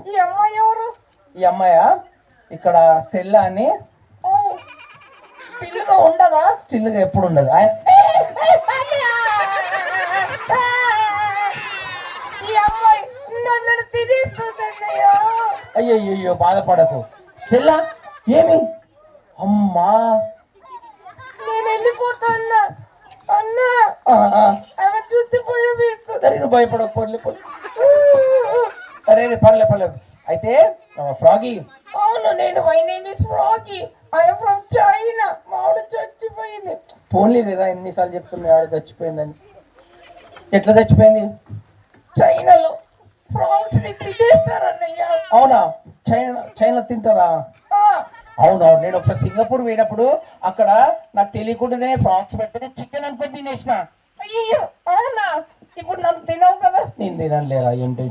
ఈ అమ్మాయి ఎవరు? ఈ అమ్మాయా ఇక్కడ స్టెల్లా అని. స్టిల్ గా ఉండదా? స్టిల్ గా ఎప్పుడు ఉండదు. ఆయన ఈ అమ్మాయి నన్ను తినేస్తుందయ్యా. అయ్యో బాధపడకు స్టెల్లా. ఏమి అమ్మా నేను వెళ్ళిపోతాన్నా అన్నా. ఆమె చూసిపోయే వేస్తుంది. నువ్వు భయపడకు పొర్లి. అరే పర్లేదు. అయితే ఫ్రాగీ. అవును, నేను my name is Froggy. I'm from China. మా ఆవిడ చచ్చిపోయింది. పోన్లీ లేదా ఎన్నిసార్లు చెప్తున్నా ఆవిడ చచ్చిపోయిందని. ఎట్లా చచ్చిపోయింది? చైనాలో ఫ్రాగ్స్ ని తినేస్తారన్నయ్య. అవునా? చైనా తింటారా? అవునవును. నేను ఒకసారి సింగపూర్ పోయినప్పుడు అక్కడ నాకు తెలియకుండానే ఫ్రాగ్స్ పెడితే చికెన్ అనుకుని తినేసిన. అయ్యో అవునా? ఇప్పుడు నన్ను తినవు కదా? నేను తినలేరా? ఏంటి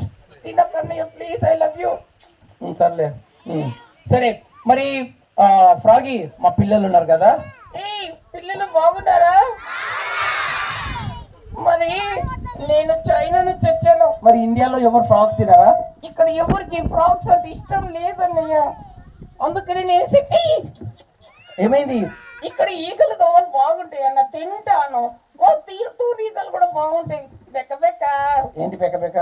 తినకన్నయ్య ప్లీజ్, ఐ లవ్ యూ. సర్లే. సరే మరి ఫ్రాగీ, మా పిల్లలు ఉన్నారు కదా. పిల్లలు బాగున్నారా? మరి నేను చైనా నుంచి వచ్చాను. మరి ఇండియాలో ఎవరు ఫ్రాగ్స్ తినారా? ఇక్కడ ఎవరికి ఫ్రాగ్స్ అంటే ఇష్టం లేదన్నయ్య. అందుకని నేను ఏమైంది? ఇక్కడ ఈగలు దోమలు బాగుంటాయి అన్న, తింటాను. తీరుతూ ఈగలు కూడా బాగుంటాయి. బెక్క బెక్క. ఏంటి బెక్క బెక్క?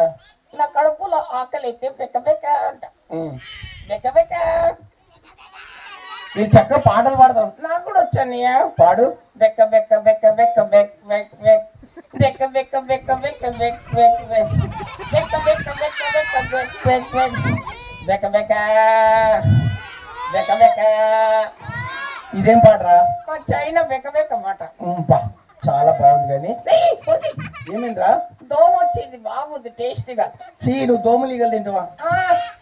నా కడుపులో ఆకలి అయితే బెక్క బెక్క అంట. బెక్క బెక్క. మీరు చక్కగా పాటలు పాడతారు. నాకు కూడా వచ్చానయ్య. పాడు. బెక్క బెక్క బెక్క బెక్క బెక్ బెక్ బెక్ బెక్క బెక్క బెక్క బెక్క బెక్ బెక్ బెక్ బెక్క బెక్క బెక్క బెక్క బెక్ బెక్ బెక్ బెక్క బెక్క బెక్క బెక్క. ఇదేం పాటరా? చైనా బెక్క బెక్క మాట. చాలా బాగుంది. కానీ ఏమైందిరా? దోమ వచ్చింది. బాగుంది టేస్టీగా. నువ్వు దోమలు ఈగలు తింటావా?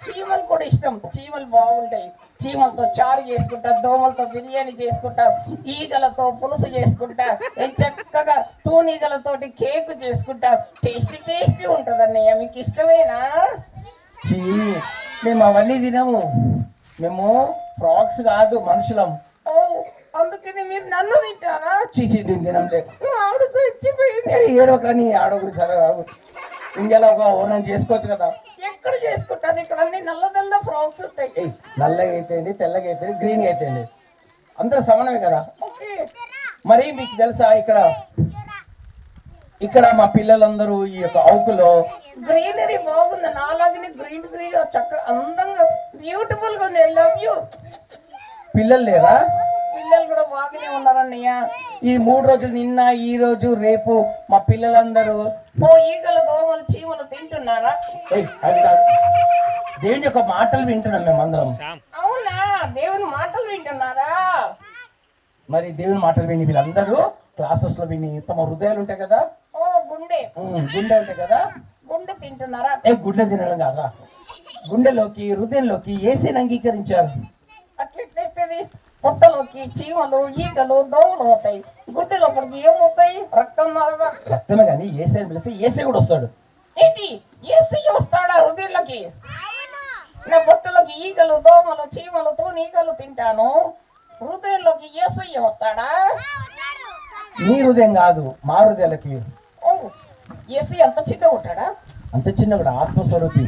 చీమలు కూడా ఇష్టం. చీమలు బాగుంటాయి. చీమలతో చారు చేసుకుంటా, దోమలతో బిర్యానీ చేసుకుంటా, ఈగలతో పులుసు చేసుకుంటా, చక్కగా తూనీగలతోటి కేక్ చేసుకుంటా. టేస్టీ ఉంటది అన్నయ్య. మీకు ఇష్టమేనా? మేము అవన్నీ తినము. మేము ఫ్రాగ్స్ కాదు, మనుషులం. అందుకని మీరు నన్ను తింటారా? నేను తినంలే. ఆవిడతో ఇచ్చిపోయింది. ఏడో కానీ ఆడో సరే ఇండియాలో ఒక ఓనం చేసుకోవచ్చు కదా. ఎక్కడ చేసుకుంటాను? ఇక్కడ అన్ని నల్ల ఫ్రాక్స్ ఉంటాయి. నల్లగా అయితేండి, తెల్లగా అయితే, గ్రీన్ అయితేండి, అందరూ సమానమే కదా. మరి మీకు తెలుసా ఇక్కడ మా పిల్లలందరూ ఈ యొక్క ఆవుకులో గ్రీనరీ బాగుంది. నాలాగనే గ్రీన్ చక్కగా అందంగా బ్యూటిఫుల్ గా ఉంది. I love you. పిల్లలు లేరా? పిల్లలు కూడా బాగానే ఉన్నారన్నయ్య. ఈ 3 రోజులు, నిన్న, ఈ రోజు, రేపు మా పిల్లలందరూ ఈగలు దోమలు చీమలు తింటున్నారా? దేవుని యొక్క మాటలు వింటున్నాం మేమందరం. అవునా? దేవుని మాటలు వింటున్నారా? మరి దేవుని మాటలు విని వీళ్ళందరూ క్లాసెస్ లో విని తమ హృదయాలు ఉంటాయి కదా. గుండె ఉంటాయి కదా. గుండె తింటున్నారా? గుండె తినడం కాదా, గుండెలోకి హృదయంలోకి యేసుని అంగీకరించారు. అట్లెట్లయితే పొట్టలోకి చీమలు ఈగలు దోమలు అవుతాయి. గుడ్డు లోపలికి ఏమవుతాయి? రక్తమే కానీ యేసుని పిలిస్తే యేసే కూడా వస్తాడు. ఏంటి? యేసు వస్తాడా హృదయంలోకి? నా పొట్టలోకి ఈగలు దోమలు చీమలు తూనీగలు తింటాను, హృదయంలోకి యేసయ్య వస్తాడా? నీ హృదయం కాదు, మా హృదయాలకి. యేసు అంత చిన్న ఉంటాడా? అంత చిన్న కూడా ఆత్మస్వరూపి.